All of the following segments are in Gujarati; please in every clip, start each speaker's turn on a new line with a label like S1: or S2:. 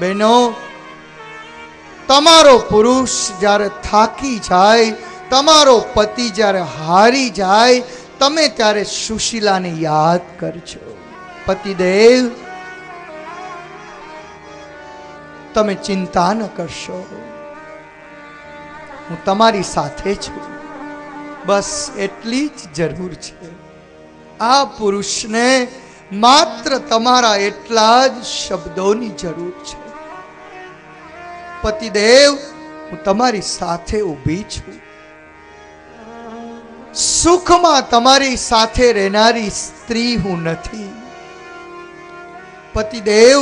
S1: બહેનો, તમારો પુરુષ જ્યારે થાકી જાય, તમારો પતિ જ્યારે હારી જાય, તમે ત્યારે સુશીલાને યાદ કરજો. પતિદેવ, તમે ચિંતા ન કરશો, હું તમારી સાથે છું. બસ એટલી જ જરૂર છે. આ પુરુષને માત્ર તમારા એટલા જ શબ્દોની જરૂર છે. પતિદેવ, હું તમારી સાથે ઊભી છું. સુખમાં તમારી સાથે રહેનારી સ્ત્રી હું નથી. પતિદેવ,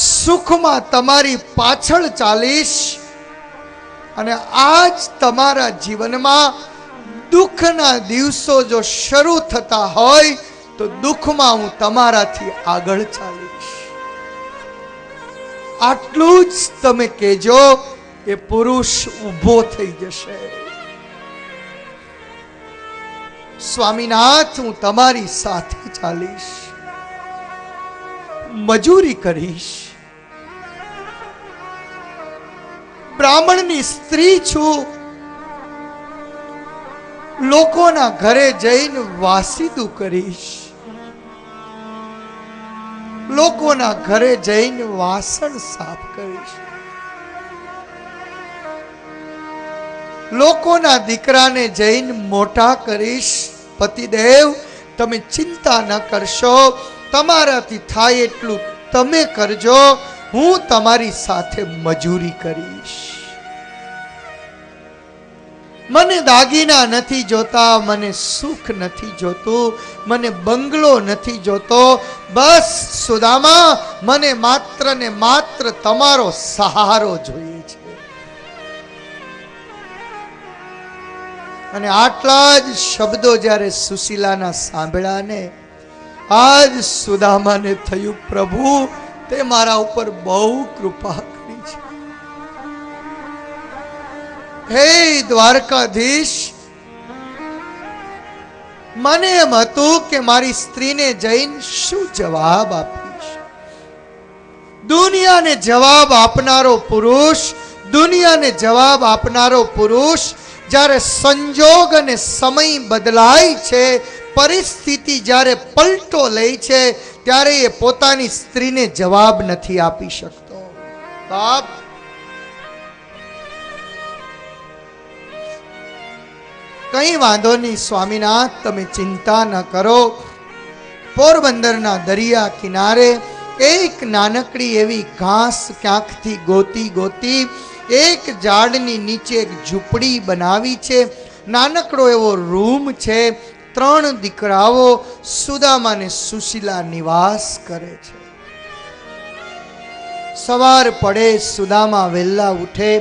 S1: સુખમાં તમારી પાછળ ચાલીશ, અને આજ તમારા જીવનમાં દુઃખના દિવસો જો શરૂ થતા હોય તો દુઃખમાં હું તમારાથી આગળ ચાલીશ. આટલું જ તમે કહેજો, એ પુરુષ ઊભો થઈ જશે. સ્વામીનાથ, હું તમારી સાથે ચાલીશ, મજૂરી કરીશ. બ્રાહ્મણની સ્ત્રી છું, લોકોના ઘરે જઈને વાસીદું કરીશ, લોકોના ઘરે જઈને વાસણ સાફ કરીશ, લોકોના દીકરાને જઈને મોટા કરીશ. પતિદેવ, તમે ચિંતા ન કરશો, તમારાથી થાય એટલું તમે કરજો, હું તમારી સાથે મજૂરી કરીશ. મને દાગીના નથી જોતા, મને સુખ નથી જોતું, મને બંગલો નથી જોતો. બસ સુદામા, મને માત્ર ને માત્ર તમારો સહારો જોઈએ છે. અને આટલા જ શબ્દો જ્યારે સુશીલાના સાંભળ્યા ને, આજ સુદામાને થયું, પ્રભુ તે મારા ઉપર બહુ કૃપા કરી છે. હે દ્વારકાધીશ, મને એમ હતું કે મારી સ્ત્રીને જઈને શું જવાબ આપીશ. દુનિયાને જવાબ આપનારો પુરુષ, દુનિયાને જવાબ આપનારો પુરુષ જ્યારે સંજોગ અને સમય બદલાય છે, પરિસ્થિતિ જ્યારે પલટો લે છે, ત્યારે એ પોતાની સ્ત્રીને જવાબ નથી આપી શકતો. બાપ, કઈ વાંધો નહીં સ્વામીનાથ, તમે ચિંતા ન કરો. પોરબંદરના દરિયા કિનારે એક નાનકડી એવી ઘાસ ક્યાંકથી ગોતી એક ઝાડની નીચે એક ઝૂંપડી બનાવી છે. નાનકડો એવો રૂમ છે. 3 દીકરાઓ સુદામા અને સુશીલા નિવાસ કરે છે. સવાર પડે, સુદામા વહેલા ઉઠે,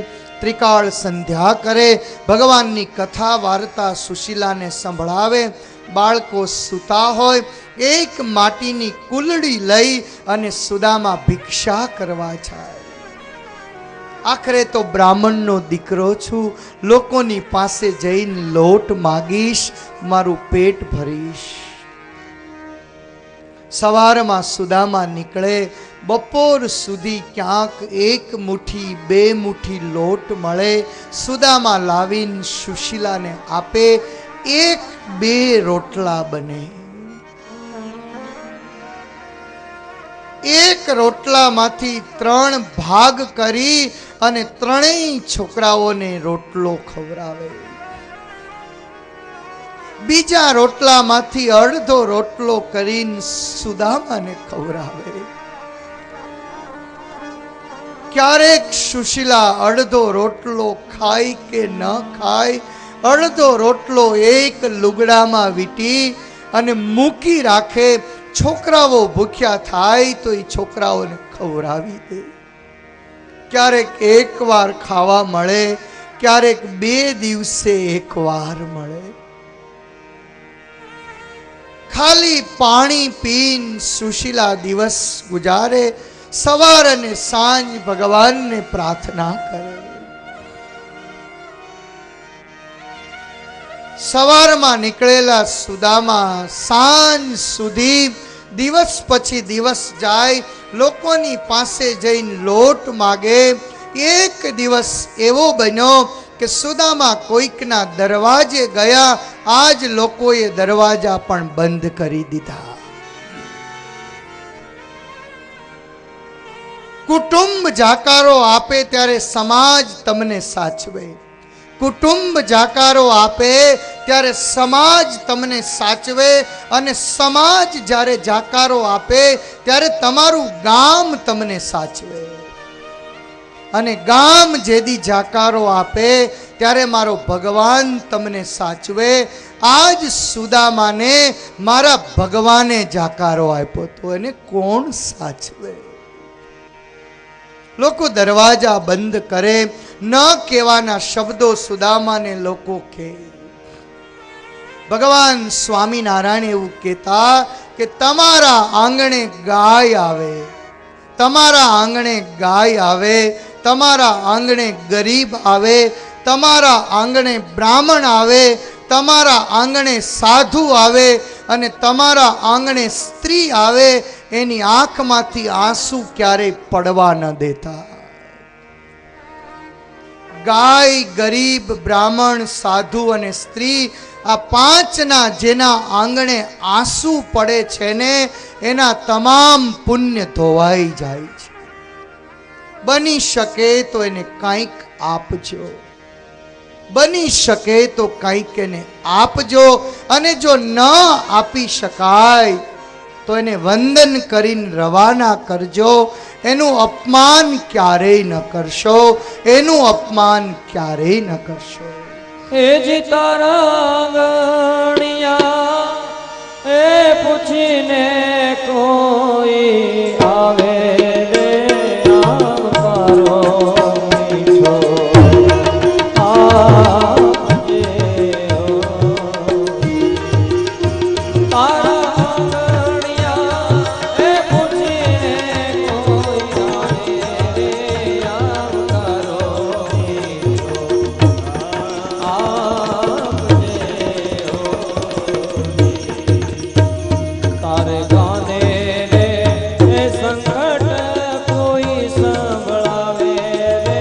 S1: ત્રિકાળ સંધ્યા કરે, ભગવાનની કથા વાર્તા સુશીલાને સંભળાવે. બાળકો સૂતા હોય, એક માટીની કુલડી લઈ અને સુદામા ભિક્ષા કરવા જાય. આખરે તો બ્રાહ્મણનો દીકરો છું, લોકોની પાસે જઈને લોટ માગીશ, મારું પેટ ભરીશ. સવારમાં સુદામા નીકળે, બપોર સુધી ક્યાંક 1 મુઠ્ઠી 2 મુઠ્ઠી લોટ મળે. સુદામા લાવીને સુશીલાને આપે. 1-2 રોટલા બને. 1 રોટલામાંથી 3 ભાગ કરી અને 3 છોકરાઓને રોટલો ખવડાવે. બીજા રોટલામાંથી અડધો રોટલો કરીને સુદામાને ખવડાવે. ક્યારેક સુશીલા અડધો રોટલો ખાય કે ન ખાય, અડધો રોટલો એક લુગડામાં વીંટી અને મૂકી રાખે. છોકરાઓ ભૂખ્યા થાય તો એ છોકરાઓને ખવડાવી દે. ક્યારેક 1 વાર ખાવા મળે, ક્યારેક 2 દિવસે 1 વાર મળે. ખાલી પાણી પીને સુશીલા દિવસ ગુજારે. સવાર અને સાંજ ભગવાનને પ્રાર્થના કરે. સવારમાં નીકળેલા સુદામા સાંજ સુધી દિવસ પછી દિવસ જાય, લોકોની પાસે જઈને લોટ માગે. એક દિવસ એવો બન્યો કે સુદામા કોઈકના દરવાજે ગયા. આજ લોકોએ દરવાજા પણ બંધ કરી દીધા. કુટુંબ જાકારો આપે ત્યારે સમાજ તમને સાચવે. કુટુંબ જાકારો આપે ત્યારે સમાજ તમને સાચવે. અને સમાજ જ્યારે જાકારો આપે ત્યારે તમારું ગામ તમને સાચવે. અને ગામ જેદી જાકારો આપે ત્યારે મારો ભગવાન તમને સાચવે. આજ સુદામાને મારા ભગવાને જાકારો આપ્યો તો એને કોણ સાચવે? લોકો દરવાજા બંધ કરે, ન કહેવાના શબ્દો સુદામાને લોકો કહે. ભગવાન સ્વામિનારાયણ એવું કહેતા કે તમારા આંગણે ગાય આવે, તમારા આંગણે ગાય આવે, તમારા આંગણે ગરીબ આવે, તમારા આંગણે બ્રાહ્મણ આવે, તમારા આંગણે સાધુ આવે અને તમારા આંગણે સ્ત્રી આવે, એની આંખમાંથી આંસુ ક્યારેય પડવા ન દેતા. ગાય, ગરીબ, બ્રાહ્મણ, સાધુ અને સ્ત્રી, આ પાંચના જેના આંગણે આંસુ પડે છે ને એના તમામ પુણ્ય ધોવાઈ જાય છે. બની શકે તો એને કંઈક આપજો, બની શકે તો કંઈક એને આપજો. અને જો ન આપી શકાય તો એને વંદન કરીને રવાના કરજો. એનું અપમાન ક્યારેય ન કરશો, એનું અપમાન ક્યારેય ન કરશો.
S2: એ જી તારા આંગણિયા એ પૂછીને કોઈ આવે રે આમ તારો મીઠો આવજે. તારા આંગણિયા એ પૂછીને કોઈ આવે રે આમ તારો મીઠો તારે ગાને રે એ સંકટ કોઈ સંભળાવે રે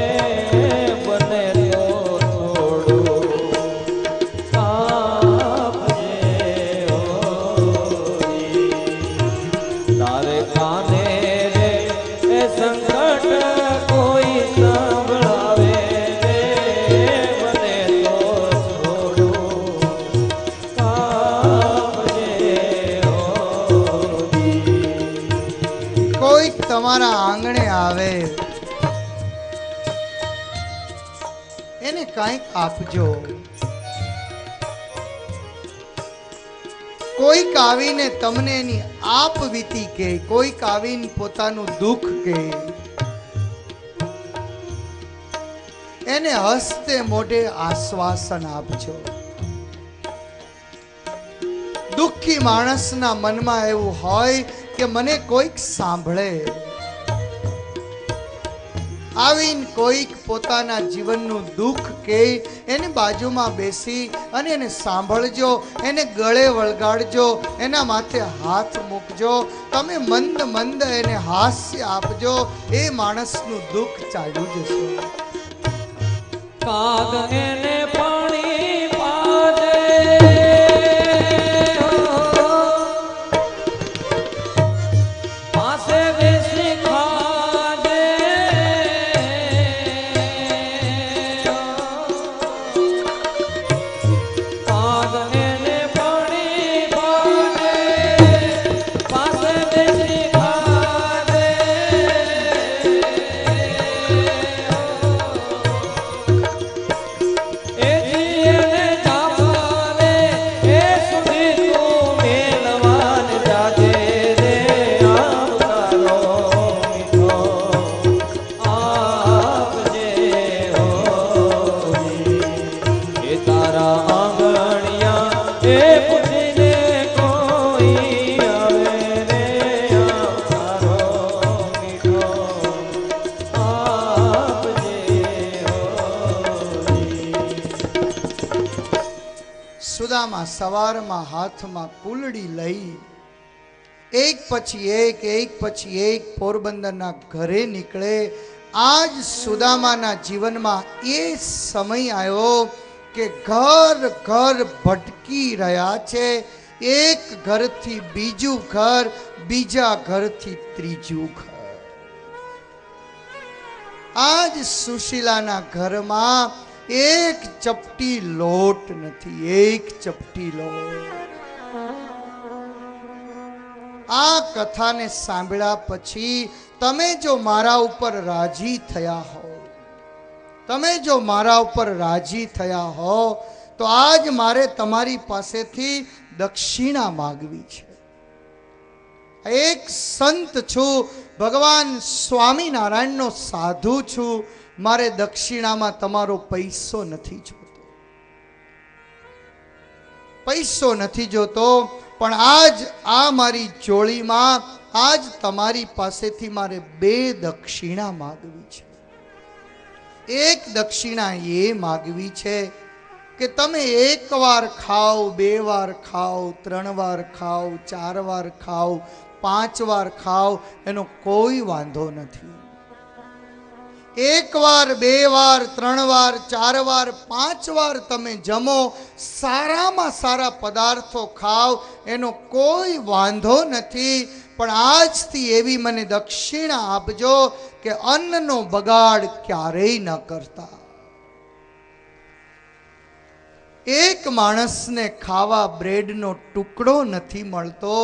S2: બને તો થોડું આપજે. તારે ગાને રે એ સંકટ કોઈ સંભળાવે રે બને તો થોડું
S1: કોઈક તમારા આંગણે આવે એને કંઈક આપજો. કોઈક આવીને તમને એની આપ વીતી કે, કોઈક આવીને પોતાનું દુઃખ કે, એને હસ્તે મોઢે આશ્વાસન આપજો. દુઃખી માણસના મનમાં એવું હોય કે મને કોઈક સાંભળે. આવીને કોઈક પોતાના જીવનનું દુઃખ કે એને બાજુમાં બેસી અને એને સાંભળજો, એને ગળે વળગાડજો, એના માથે હાથ મૂકજો. તમે મંદ મંદ એને હાસ્ય આપજો, એ માણસનું દુઃખ ચાલ્યું જશે.
S2: કાગ એને પાણી પાજે પાસે બેસી ખાજે. કાગ એને પાણી પાજે પાસે બેસી ખાજે.
S1: સુદામા સવારમાં હાથમાં કુલડી લઈ એક પછી એક પોરબંદરના ઘરે નીકળે. આજ સુદામાના જીવનમાં એ સમય આવ્યો કે ઘર ઘર ભટકી રહ્યા છે. એક ઘરથી બીજું ઘર, બીજા ઘરથી ત્રીજું ઘર. આજ સુશીલાના ઘરમાં એક ચપટી લોટ નથી, એક ચપટી લોટ. આ કથાને સાંભળ્યા પછી તમે જો મારા ઉપર રાજી થયા હો, તમે જો મારા ઉપર રાજી થયા હો, તો આજ મારે તમારી પાસેથી દક્ષિણા માગવી છે. એક સંત છું, ભગવાન સ્વામિનારાયણનો સાધુ છું. મારે દક્ષિણામાં તમારો પૈસો નથી જોતો, પૈસો નથી જોતો. પણ આજ આ મારી જોડીમાં આજ તમારી પાસેથી મારે 2 દક્ષિણા માગવી છે. એક દક્ષિણા એ માગવી છે કે તમે 1 વાર ખાઓ, 2 વાર ખાઓ, 3 વાર ખાઓ, 4 વાર ખાઓ, 5 વાર ખાઓ, એનો કોઈ વાંધો નથી. 1 વાર, 2 વાર, 3 વાર, 4 વાર, 5 વાર તમે જમો, સારામાં સારા પદાર્થો ખાઓ, એનો કોઈ વાંધો નથી. પણ આજથી એવી મને દક્ષિણા આપજો કે અન્નનો બગાડ ક્યારેય ન કરતા. એક માણસને ખાવા બ્રેડનો ટુકડો નથી મળતો,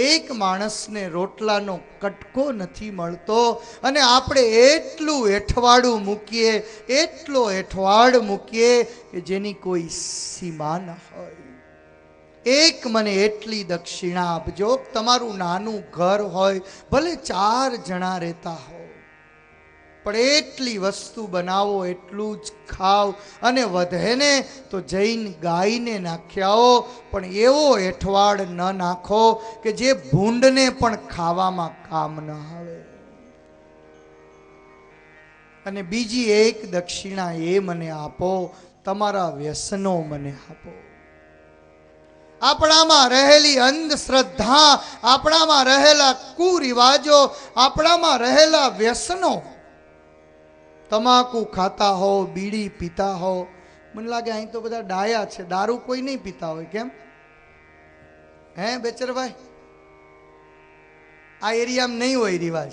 S1: એક માણસને રોટલાનો કટકો નથી મળતો, અને આપણે એટલું એઠવાડું મૂકીએ, એટલો એઠવાડ મૂકીએ કે જેની કોઈ સીમા ન હોય. એક મને એટલી દક્ષિણા આપજો. તમારું નાનું ઘર હોય, ભલે 4 જણા રહેતા હો, પણ એટલી વસ્તુ બનાવો, એટલું જ ખાઓ, અને વધે ને તો જઈને ગાયને નાખ્યાઓ. પણ એવો એઠવાડ ન નાખો કે જે ભૂંડને પણ ખાવામાં કામ ન આવે. અને બીજી એક દક્ષિણા એ મને આપો, તમારા વ્યસનો મને આપો. આપણામાં રહેલી અંધશ્રદ્ધા, આપણામાં રહેલા કુરિવાજો, આપણામાં રહેલા વ્યસનો, તમાકુ ખાતા હો, બીડી પીતા હો. મને લાગે અહીં તો બધા ડાયા છે, દારૂ કોઈ નહીં પીતા હોય. કેમ હે બેચરભાઈ? આ એરિયામાં નહીં હોય રિવાજ.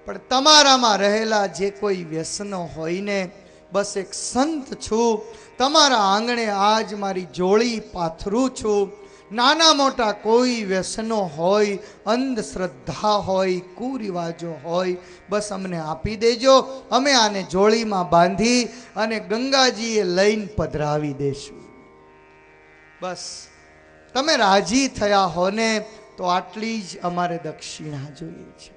S1: પણ તમારામાં રહેલા જે કોઈ વ્યસનો હોય ને, બસ એક સંત છું, તમારા આંગણે આજ મારી જોડી પાથરું છું. નાના મોટા કોઈ વ્યસનો હોય, અંધશ્રદ્ધા હોય, કુરિવાજો હોય, બસ અમને આપી દેજો. અમે આને જોડીમાં બાંધી અને ગંગાજીએ લઈને પધરાવી દેશું. બસ તમે રાજી થયા હો ને, તો આટલી જ અમારે દક્ષિણા જોઈએ છે.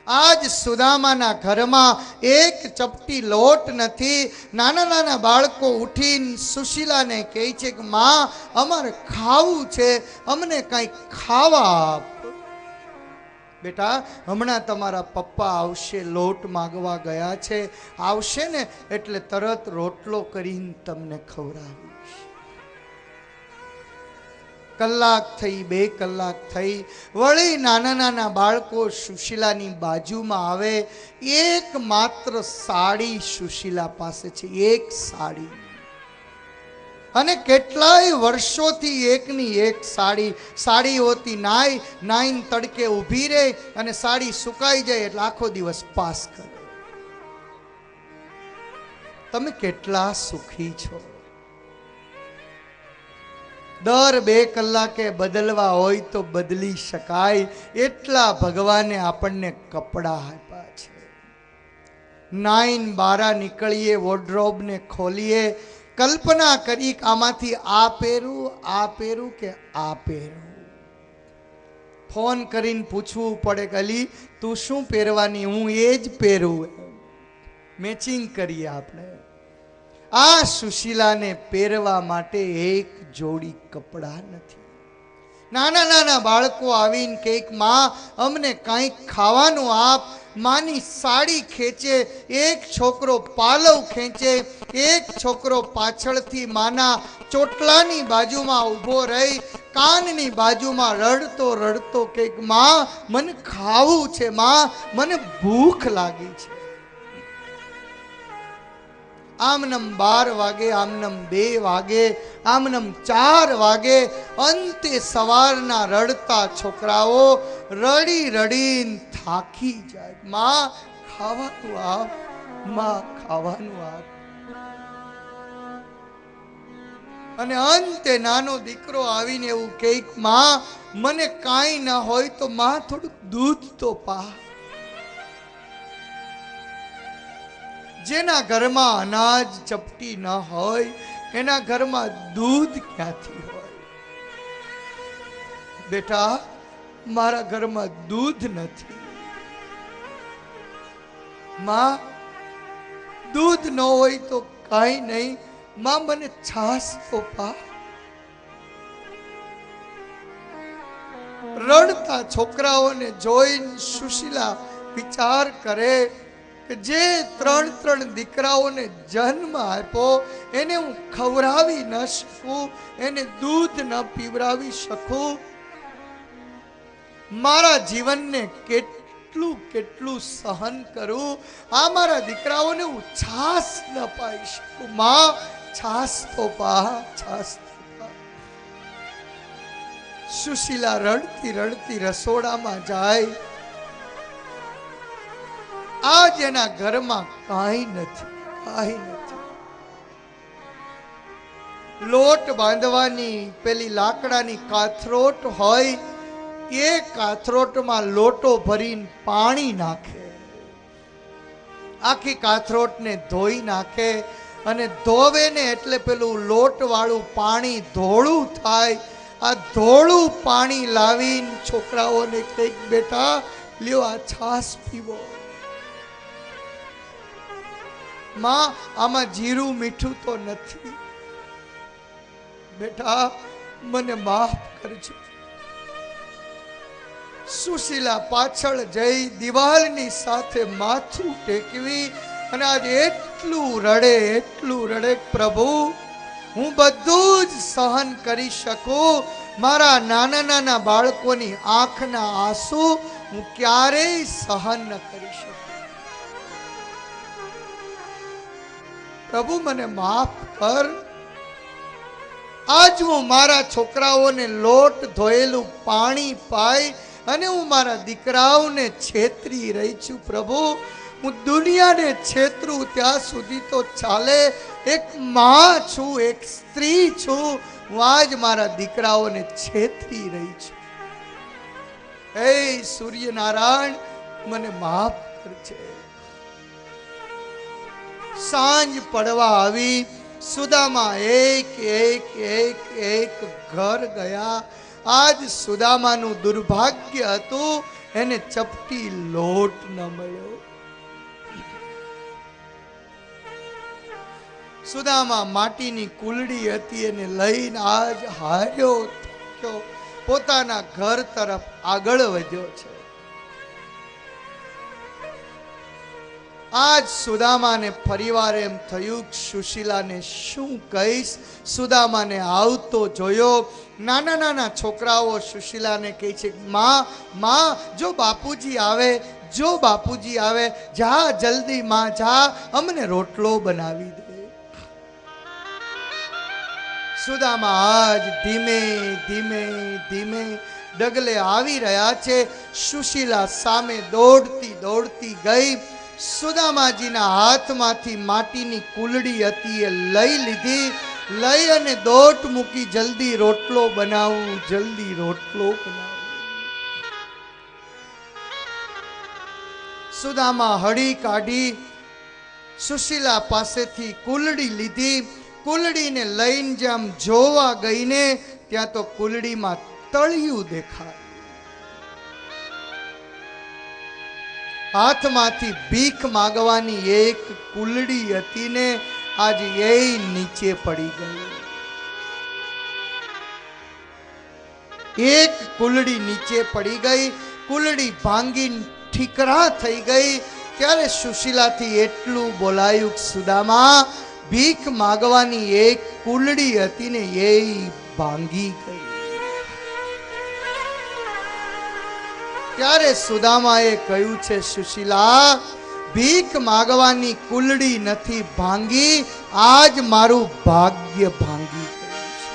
S1: આજ સુદામાના ઘરમાં એક ચપટી લોટ નથી. નાના નાના બાળકો ઉઠીને સુશીલાને કહે છે કે માં, અમારે ખાવું છે, અમને કંઈક ખાવા આપ. બેટા, હમણાં તમારા પપ્પા આવશે, લોટ માગવા ગયા છે, આવશે ને એટલે તરત રોટલો કરીને તમને ખવડાવીશ. કલાક થઈ, 2 કલાક થઈ, વળી નાના નાના બાળકો સુશીલાની બાજુમાં આવે. એક માત્ર સાડી સુશીલા પાસે છે, એક સાડી. અને કેટલાય વર્ષોથી એકની એક સાડી. સાડી હોતી નાઈન તડકે ઊભી રહે, અને સાડી સુકાઈ જાય એટલે આખો દિવસ પાસ કરે. તમે કેટલા સુખી છો. દર 2 કલાકે બદલવા હોય તો બદલી શકાય, એટલા ભગવાને આપણને કપડાં આપ્યા છે. 9-12 નીકળીએ, વોર્ડરોબને ખોલીએ, કલ્પના કરી આમાંથી આ પહેરું કે આ પહેરું. ફોન કરીને પૂછવું પડે કે અલી તું શું પહેરવાની, હું એ જ પહેરું. મેચિંગ કરીએ આપણે. આ સુશીલાને પહેરવા માટે એક જોડી કપડાં નથી. નાના નાના બાળકો આવીને કંઈક માં અમને કંઈક ખાવાનું આપ. માની સાડી ખેંચે, એક છોકરો પાલવ ખેંચે, એક છોકરો પાછળથી માના ચોટલાની બાજુમાં ઊભો રહી કાનની બાજુમાં રડતો રડતો કે માં મને ખાવું છે, માં મને ભૂખ લાગી છે. આમનમ 12 વાગે, આમનમ 2 વાગે, આમનમ 4 વાગે, અંતે સવારના રડતા છોકરાઓ રડી રડીને થાકી જાય. માં ખાવાનું આપ, માં ખાવાનું આપ. અને અંતે નાનો દીકરો આવીને એવું કહે, માં મને કાંઈ ન હોય તો માં થોડું દૂધ તો પા. જેના ઘરમાં અનાજ ચપટી ન હોય એના ઘરમાં દૂધ ક્યાંથી હોય? બેટા, મારા ઘરમાં દૂધ નથી. માં દૂધ ન હોય તો કાંઈ નહીં, માં મને છાસ તો પા. રડતા છોકરાઓને જોઈને સુશીલા વિચાર કરે કે જે 3 દીકરાઓને જન્મ આપ્યો એને હું ખવડાવી ન શકું, એને દૂધ ન પીવડાવી શકું, મારા જીવનને કેટલું કેટલું સહન કરું, આ મારા દીકરાઓને હું છાસ ન પાઈ શકું. માં છાસ તો પા, છાસ તો પા. સુશીલા રડતી રડતી રસોડામાં જાય. આજ એના ઘરમાં કાંઈ નથી, કાંઈ નથી. લોટ બાંધવાની પેલી લાકડાની કાથરોટ હોય, એ કાથરોટમાં લોટો ભરીને પાણી નાખે, આખી કાથરોટને ધોઈ નાખે અને ધોવે ને એટલે પેલું લોટ વાળું પાણી ધોળું થાય. આ ધોળું પાણી લાવીને છોકરાઓને કઈક, બેટા લ્યો આ છાસ પીવો. માં આમાં જીરું મીઠું તો નથી, બેટા મને માફ કરજો. સુશીલા પાછળ જઈ દિવાલની સાથે માથું ટેકવી અને આજ એટલું રડે, પ્રભુ હું બધું જ સહન કરી શકું, મારા નાના નાના બાળકોની આંખના આંસુ હું ક્યારેય સહન ન કરી શકું. પ્રભુ મને માફ કર. આજ હું મારા છોકરાઓને લોટ ધોયેલું પાણી પાઈ અને હું મારા દીકરાઓને છેતરી રહી છું. પ્રભુ હું દુનિયાને છેતરું ત્યાં સુધી તો ચાલે, એક માં છું, એક સ્ત્રી છું, હું આજ મારા દીકરાઓને છેતરી રહી છું. હે સૂર્યનારાયણ મને માફ કરજે. સાંજ પડવા આવી. સુદામા એક એક એક એક ઘર ગયા. આજ સુદામાનું દુર્ભાગ્ય હતું, એને ચપટી લોટ ન મળ્યો. સુદામા માટીની કુલડી હતી એને લઈને આજ હાર્યો થક્યો પોતાના ઘર તરફ આગળ વધ્યો છે. આજ સુદામાને ફરીવાર એમ થયું સુશીલાને શું કહીશ. સુદામાને આવતો જોયો. નાના નાના છોકરાઓ સુશીલાને કહે છે, માં માં જો બાપુજી આવે, જો બાપુજી આવે, જા જલ્દી માં જા, અમને રોટલો બનાવી દે. સુદામા આજ ધીમે ધીમે ધીમે ડગલે આવી રહ્યા છે. સુશીલા સામે દોડતી દોડતી ગઈ. સુદામાજીના હાથમાંથી માટીની કુલડી હતી એ લઈ લીધી. લઈ અને દોટ મૂકી, જલ્દી રોટલો બનાવું, જલ્દી રોટલો બનાવું. સુદામા હળી કાઢી, સુશીલા પાસેથી કુલડી લીધી. કુલડીને લઈને જેમ જોવા ગઈને ત્યાં તો કુલડીમાં તળિયું દેખાય. હાથમાંથી ભીખ માંગવાની એક કુલડી હતી ને આજે એ નીચે પડી ગઈ. એક કુલડી નીચે પડી ગઈ. કુલડી ભાંગીને ઠીકરા થઈ ગઈ ત્યારે સુશીલાથી એટલું બોલાયું, સુદામા ભીખ માગવાની એક કુલડી હતી ને એ ભાંગી ગઈ. ત્યારે સુદામાએ કહ્યું છે, સુશીલા ભીખ માગવાની કુલડી નથી ભાંગી, આજ મારું ભાગ્ય ભાંગી ગયું છે.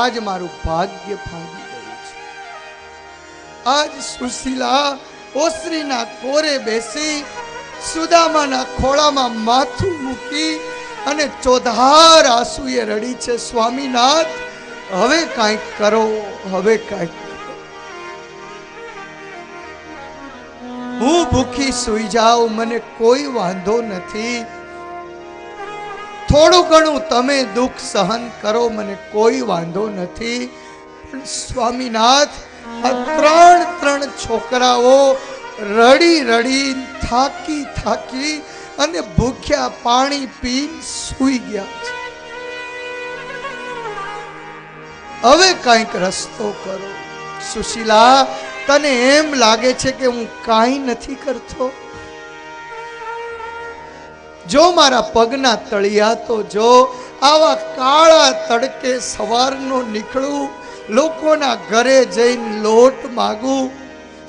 S1: આજ મારું ભાગ્ય ભાંગી ગયું છે. આજ સુશીલા ઓસરીના કોરે બેસી સુદામાના ખોળામાં માથું મૂકી અને ચોધાર આંસુએ રડી છે, સ્વામીનાથ હવે કાંઈક કરો, હવે કાંઈક કરો. હું ભૂખી સૂઈ જાઉં, મને કોઈ વાંધો નથી. થોડું ઘણું તમે દુઃખ સહન કરો, મને કોઈ વાંધો નથી. પણ સ્વામીનાથ આ ત્રણ છોકરાઓ રડી રડી થાકી થાકી અને ભૂખ્યા પાણી પી સૂઈ ગયા છે. હવે કંઈક રસ્તો કરો. સુશીલા તને એમ લાગે છે કે હું કાંઈ નથી કરતો? જો મારા પગના તળિયા તો જો, આવા કાળા તડકે સવારનો નીકળું, લોકોના ઘરે જઈને લોટ માગું,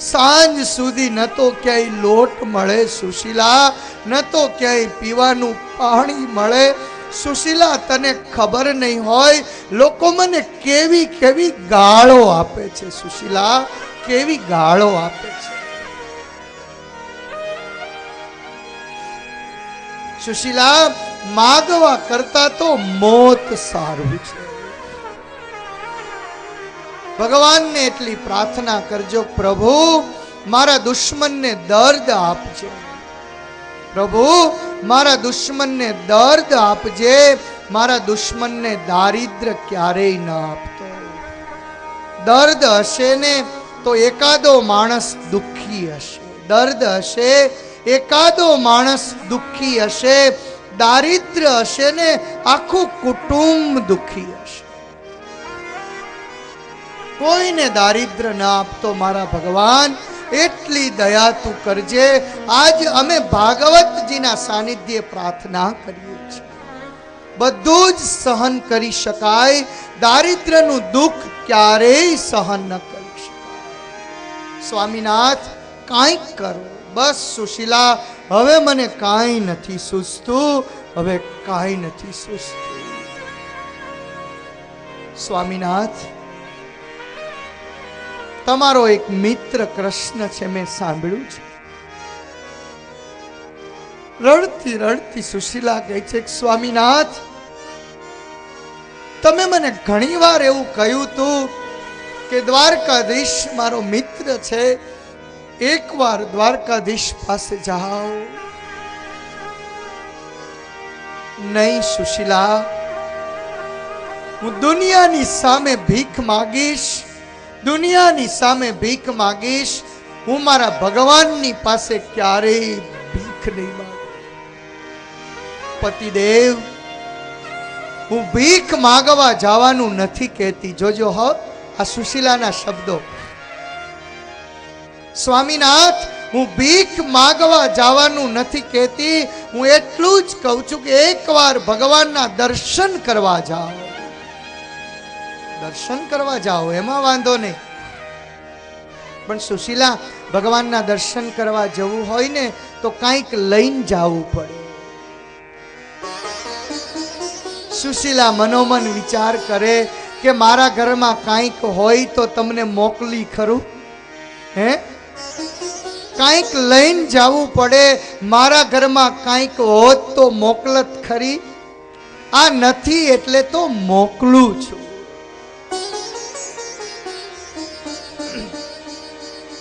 S1: સાંજ સુધી ન તો ક્યાંય લોટ મળે સુશીલા, ન તો ક્યાંય પીવાનું પાણી મળે. સુશીલા તને ખબર નહીં હોય લોકો મને કેવી કેવી ગાળો આપે છે. સુશીલા કેવી ગાળો આપે છે. સુશીલા માગવા કરતા તો મોત સારું છે. ભગવાનને એટલી પ્રાર્થના કરજો, પ્રભુ મારા દુશ્મનને દર્દ આપજે, પ્રભુ મારા દુશ્મનને દર્દ આપજે, મારા દુશ્મનને દારિદ્ર ક્યારેય ન આપતો. દર્દ હશે ને તો એકાદો માણસ દુઃખી હશે, દર્દ હશે એકાદો માણસ દુઃખી હશે, દારિદ્ર હશે ને આખું કુટુંબ દુઃખી હશે. કોઈને દારિદ્ર ન આપતો મારા ભગવાન, એટલી દયા તું કરજે. આજ અમે ભાગવતજીના સાનિધ્યે પ્રાર્થના કરીએ છીએ. બધું જ સહન કરી શકાય, દારિદ્રનું દુઃખ ક્યારેય સહન ન કરી શકાય. સ્વામીનાથ કાંઈક કરો. બસ સુશીલા હવે મને કાંઈ નથી સૂઝતું, હવે કાંઈ નથી સૂઝતું. સ્વામીનાથ તમારો એક મિત્ર કૃષ્ણ છે, મેં સાંભળ્યું છે. રડતી રડતી સુશીલા કહે છે, સ્વામીનાથ તમે મને ઘણીવાર એવું કહ્યું હતું કે દ્વારકાધીશ મારો મિત્ર છે, એકવાર દ્વારકાધીશ પાસે જાઓ. નહીં સુશીલા, હું દુનિયાની સામે ભીખ માગીશ, દુનિયાની સામે ભીખ માગીશ, હું મારા ભગવાનની પાસે ક્યારેય ભીખ નહીં માંગુ. પતિદેવ હું ભીખ માગવા જવાનું નથી કહેતી, જોજો હો આ સુશીલાના શબ્દો. સ્વામીનાથ હું ભીખ માગવા જવાનું નથી કહેતી, હું એટલું જ કહું છું કે એકવાર ભગવાનના દર્શન કરવા જાઓ. દર્શન કરવા જાઓ એમાં વાંધો નહીં, પણ સુશીલા ભગવાનના દર્શન કરવા જવું હોય ને તો કંઈક લઈને જવું પડે. સુશીલા મનોમન વિચાર કરે કે મારા ઘરમાં કંઈક હોય તો તમને મોકલી ખરું, હે કંઈક લઈને જવું પડે. મારા ઘરમાં કંઈક હોત તો મોકલત ખરી. આ નથી એટલે તો મોકલું છું.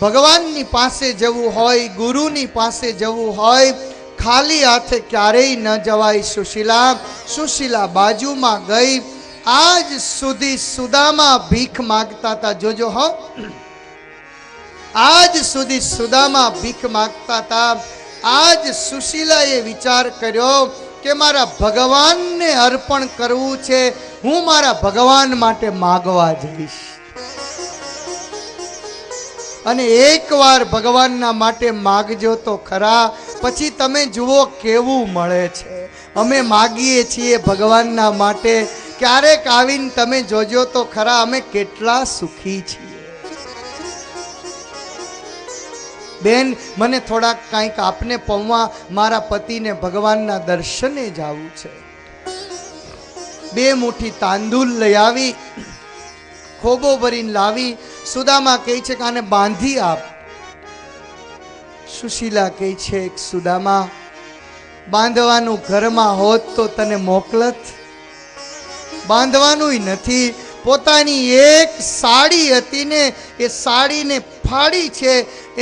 S1: ભગવાનની પાસે જવું હોય, ગુરુની પાસે જવું હોય, ખાલી હાથે ક્યારેય ન જવાય. સુશીલા સુશીલા બાજુમાં ગઈ. આજ સુધી સુદામા ભીખ માગતા હતા, જોજો હો, આજ સુધી સુદામા ભીખ માગતા હતા. આજ સુશીલાએ વિચાર કર્યો કે મારા ભગવાનને અર્પણ કરવું છે, હું મારા ભગવાન માટે માગવા જઈશ. અને એકવાર ભગવાનના માટે માગજો તો ખરા, પછી તમે જુઓ કેવું મળે છે. અમે માગીએ છીએ ભગવાનના માટે, ક્યારેક આવીને તમે જોજો તો ખરા અમે કેટલા સુખી છીએ. બેન, મને થોડાક કંઈક આપને પૌવા, મારા પતિને ભગવાનના દર્શને જવું છે. 2 મુઠ્ઠી તાંદૂળ લઈ આવી, ખોબો ભરીને લાવી. સુદામા કહે છે કે આને બાંધી આપ. સુશીલા કહે છે, સુદામા, બાંધવાનું ઘરમાં હોત તો તને મોકલત, બાંધવાનું નથી. પોતાની એક સાડી હતી ને, એ સાડીને ફાડી છે,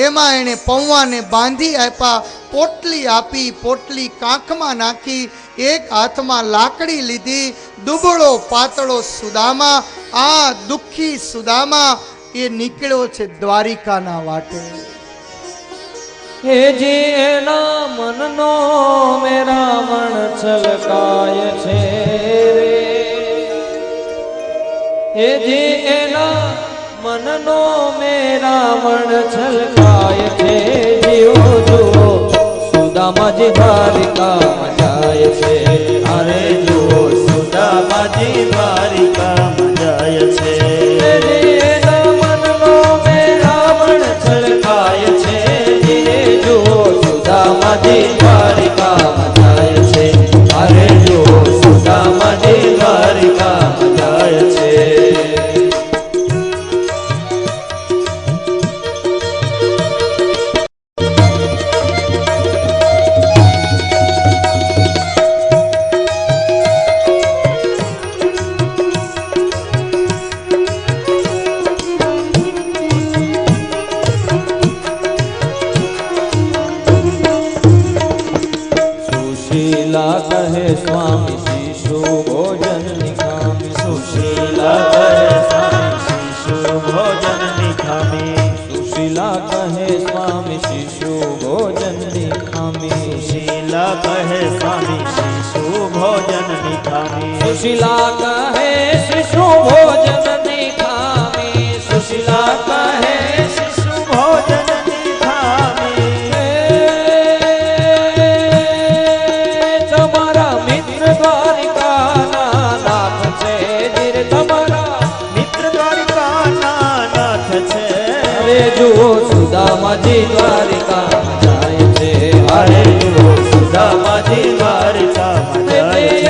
S1: એમાં એણે પૌવાને બાંધી આપ્યા. પોટલી આપી, પોટલી કાંખમાં નાખી, એક હાથમાં લાકડી લીધી. દુબળો પાતળો સુદામા, આ દુઃખી સુદામા એ નીકળ્યો છે દ્વારિકાના વાટે.
S2: હે જી એના મનનો મે રાવણ છલકાય છે રે, હે જી એના મનનો મે રાવણ છલકાય છે. જીઓ જુઓ સુદામાજી દ્વારિકામાં જાય છે,
S3: અરે જુઓ સુદામાજી દ્વારિકામાં જાય છે.
S2: હે જી એના મનનો મે રાવણ છલકાય છે. જુઓ સુદામાજી દ્વારિકામાં જાય છે,
S3: અરે જુઓ સુદામાજી દ્વારિકામાં જાય છે.
S2: સુશીલા કહે સ્વામી શિશુ ભોજન નિકામી,
S3: સુશીલા કહે સ્વામી શિશુ ભોજન નિખામી,
S2: સુશીલા કહે સ્વામી શિશુ ભોજન નિકામી,
S3: સુશીલા કહે સ્વામી શિશુ ભોજન નિખામી,
S2: સુશીલા કહે શિશુ ભોજન નિકામી, સુશીલા કહે
S3: શિશુ ભોજન નિખામી.
S2: તમારા મિત્ર દ્વારિકાના નાથ છે, ધીરે તમારા
S3: મિત્ર દ્વારિકાના નાથ છે.
S2: અરે જુઓ સુદામાજી દ્વારિકામાં જાય છે,
S3: અરે જુઓ સુદામાજી દ્વારિકામાં જાય છે.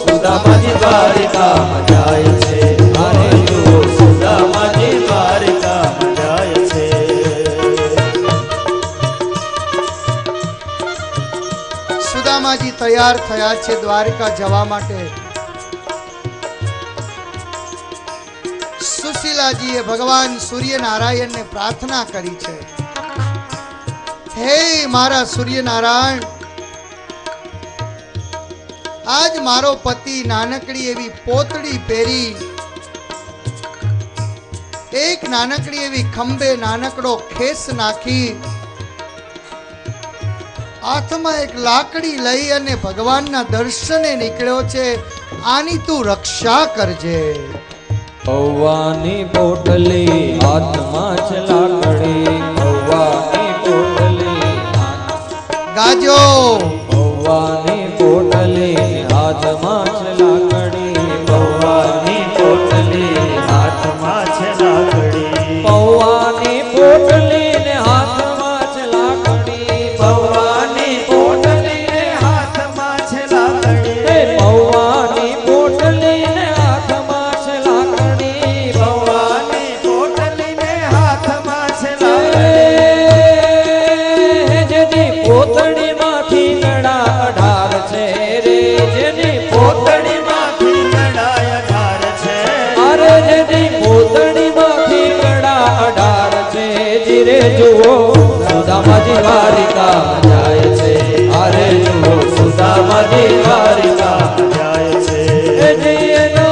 S2: સુદામાજી દ્વારિકામાં જાય છે,
S3: અરે જુઓ સુદામાજી દ્વારિકામાં જાય છે.
S1: સુદામાજી તૈયાર થયા છે દ્વારકા જવા માટે. સુશીલાજીએ ભગવાન સૂર્યનારાયણને પ્રાર્થના કરી છે, હે મારા સૂર્યનારાયણ, આજ મારો પતિ નાનકડી એવી પોતડી પહેરી, એક નાનકડી એવી ખંભે નાનકડો ખેસ નાખી, હાથમાં એક લાકડી લઈ અને ભગવાનના દર્શને નીકળ્યો છે. આની તું રક્ષા કરજે.
S2: પૌવાની પોટલી હાથમાં છે લાકડી, પૌવાની પોટલી
S1: ગાજો.
S2: પૌવાની પોટલી હાથમાં છે લાકડી,
S3: પૌવાની પોટલી હાથમાં છે લાકડી,
S2: પૌવાની પોટલી ને હાથમાં છે લાકડી,
S3: પૌવાની પોટલી ને હાથમાં છે લાકડી,
S2: પૌવાની પોટલી ને હાથમાં છે લાકડી,
S3: પૌવાની પોટલી ને હાથમાં છે લાકડી.
S2: જેની પોતડી માંથી નડા 18 છે રે, જેની
S3: પોતડી માંથી નડાય 18 છે,
S2: અરે જેની પોતડી માંથી નડા 18 છે. ધીરે જુઓ સુદામાજી દ્વારિકામાં જાય છે, અરે જુઓ સુદામાજી દ્વારિકામાં
S3: જાય છે.
S2: એ જઈએનો,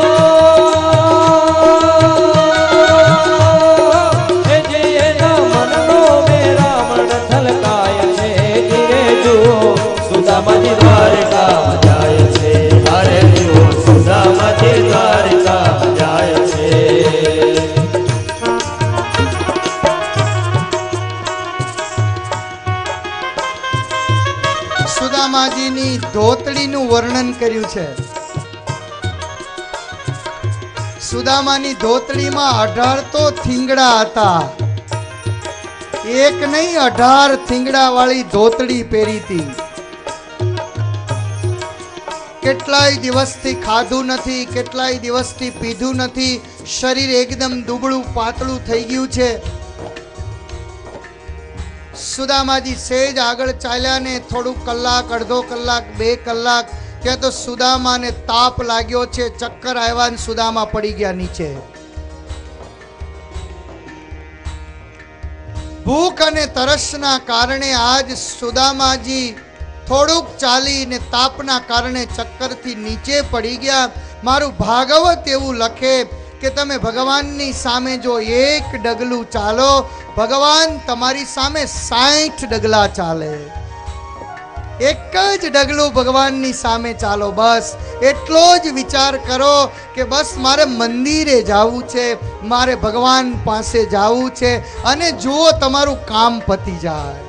S2: એ જઈએનો મનનો મે રાવણ છલકાય છે. ધીરે જુઓ સુદામાજી દ્વારિકામાં
S1: છે. સુદામાની ધોતડીમાં 18 તો થીંગડા હતા. એક નહીં 18 થીંગડા વાળી ધોતડી પહેરી હતી. કેટલાય દિવસથી ખાધું નથી, કેટલાય દિવસથી પીધું નથી. શરીર એકદમ દુબળું પાતળું થઈ ગયું છે. સુદામાજી સેજ આગળ ચાલ્યા ને થોડું કલાક, અડધો કલાક, 2 કલાક ત્યાં તો સુદામાને તાપ લાગ્યો છે. ચક્કર આવ્યા ને સુદામા પડી ગયા નીચે. ભૂખ અને તરસના કારણે આજ સુદામાજી થોડુંક ચાલીને તાપના કારણે ચક્કરથી નીચે પડી ગયા. મારું ભાગવત એવું લખે કે તમે ભગવાનની સામે જો એક ડગલું ચાલો, ભગવાન તમારી સામે 60 ડગલા ચાલે. એક જ ડગલું ભગવાનની સામે ચાલો. બસ એટલો જ વિચાર કરો કે બસ મારે મંદિરે જવું છે, મારે ભગવાન પાસે જવું છે, અને જુઓ તમારું કામ પતી જાય.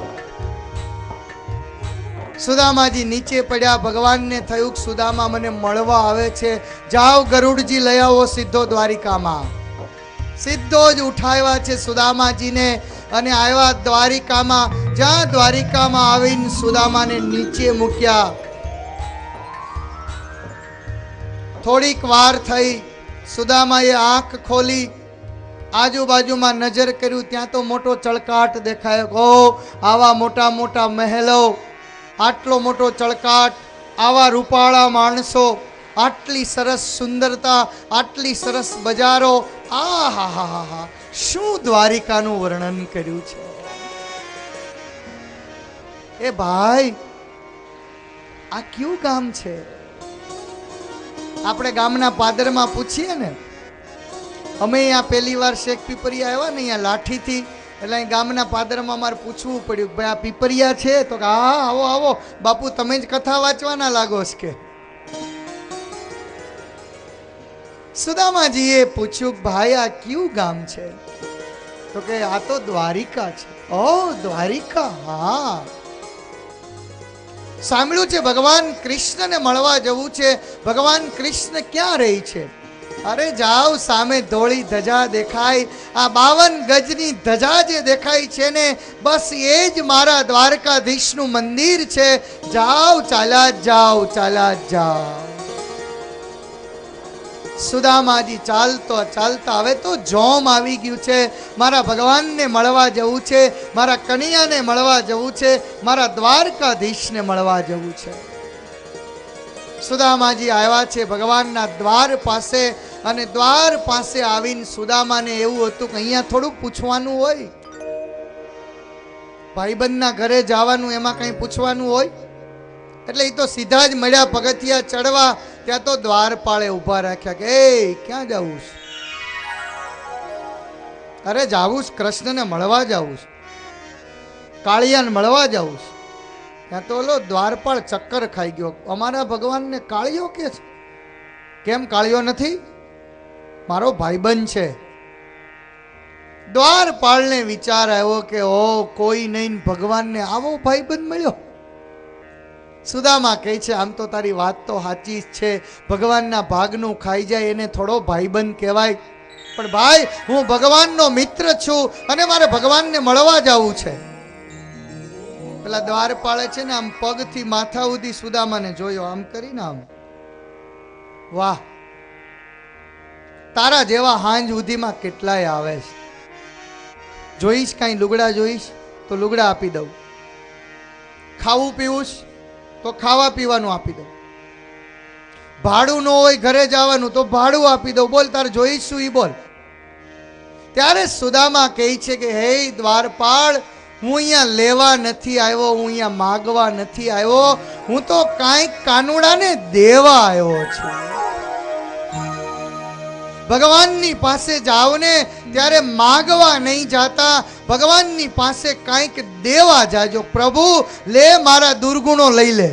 S1: સુદામાજી નીચે પડ્યા. ભગવાનને થયું કે સુદામા મને મળવા આવે છે, જાઓ ગરુડજી લઈ આવો સીધો દ્વારિકામાં. સીધો જ ઉઠાવ્યા છે સુદામાજીને અને આવ્યા દ્વારિકામાં. જ્યાં દ્વારિકામાં આવીને સુદામાને નીચે મૂક્યા. થોડીક વાર થઈ. સુદામાએ આંખ ખોલી, આજુબાજુમાં નજર કર્યું, ત્યાં તો મોટો ચળકાટ દેખાયો. ઓ આવા મોટા મોટા મહેલો, આટલો મોટો ચળકાટ, આવા રૂપાળા માણસો, આટલી સરસ સુંદરતા, આટલી સરસ બજારો. આ હા હા હા હા, શું દ્વારિકાનું વર્ણન કર્યું છે. એ ભાઈ, આ કયું ગામ છે? આપણે ગામના પાદરમાં પૂછીએ ને, અમે અહીંયા પહેલી વાર શેખ પીપરિયા આવ્યા ને અહીંયા લાઠીથી, એટલે અહીં ગામના પાદરમાં મારે પૂછવું પડ્યું કે ભાઈ આ પીપરિયા છે? તો કે હા આવો આવો બાપુ, તમે જ કથા વાંચવાના લાગો છો કે. સુદામાજીએ પૂછ્યું ભાઈ આ કયું ગામ છે? તો કે આ તો દ્વારિકા છે. ઓ દ્વારિકા, હા સાંભળ્યું છે ભગવાન કૃષ્ણને મળવા જવું છે. ભગવાન કૃષ્ણ ક્યાં રહી છે? અરે જાઓ, સામે ધોળી ધજા દેખાય. આ 52 ગજની ધજા જે દેખાય છે ને, બસ એ જ મારા દ્વારકાધીશનું મંદિર છે. જાઓ, ચાલ્યા જાઓ, ચાલ્યા જાઓ. સુદામાજી ચાલતો ચાલતા હવે તો જોમ આવી ગયું છે. મારા ભગવાનને મળવા જવું છે, મારા કનૈયાને મળવા જવું છે, મારા દ્વારકાધીશને મળવા જવું છે. સુદામાજી આવ્યા છે ભગવાનના દ્વાર પાસે, અને દ્વાર પાસે આવીને સુદામાને એવું હતું કે અહીંયા થોડું પૂછવાનું હોય. ભાઈબંધના ઘરે જવાનું, એમાં કંઈ પૂછવાનું હોય? એટલે એ તો સીધા જ મળ્યા. પગથિયા ચડવા ત્યાં તો દ્વારપાળે ઊભા રાખ્યા કે એ ક્યાં જવું છે? અરે જાવું છે, કૃષ્ણને મળવા જવું છે, કાળિયાને મળવા જવું છે. ત્યાં તો ઓલો દ્વારપાળ ચક્કર ખાઈ ગયો. અમારા ભગવાનને કાળિયો કે છે? કેમ કાળિયો નથી? મારો ભાઈબંધ છે. દ્વારપાળને વિચાર આવ્યો કે ઓ કોઈ નહીં, ભગવાનને આવો ભાઈબંધ મળ્યો. સુદામા કહે છે આમ તો તારી વાત તો સાચી જ છે, ભગવાનના ભાગનું ખાઈ જાય એને થોડો ભાઈબંધ કહેવાય. પણ ભાઈ, હું ભગવાનનો મિત્ર છું અને મારે ભગવાનને મળવા જવું છે. પેલા દ્વારપાળે છે ને આમ પગથી માથા સુધી સુદામાને જોયો, આમ કરીને આમ, વાહ, તારા જેવા હાંજ સુધીમાં કેટલાય આવે છે. જોઈશ કાંઈ લુગડા જોઈશ તો લુગડા આપી દઉં, ખાવું પીવું તો ખાવા પીવાનું આપી દઉં, ભાડું ન હોય ઘરે જવાનું તો ભાડું આપી દઉં. બોલ તારે જોઈશ શું? ઈ બોલ. ત્યારે સુદામા કહે છે કે હે દ્વારપાળ, હું અહીંયા લેવા નથી આવ્યો, હું અહીંયા માગવા નથી આવ્યો, હું તો કાંઈક કાનુડાને દેવા આવ્યો છું. ભગવાનની પાસે જાઓ ને ત્યારે માગવા નહીં જાતા, ભગવાનની પાસે કાંઈક દેવા જાજો. પ્રભુ લે, મારા દુર્ગુણો લઈ લે.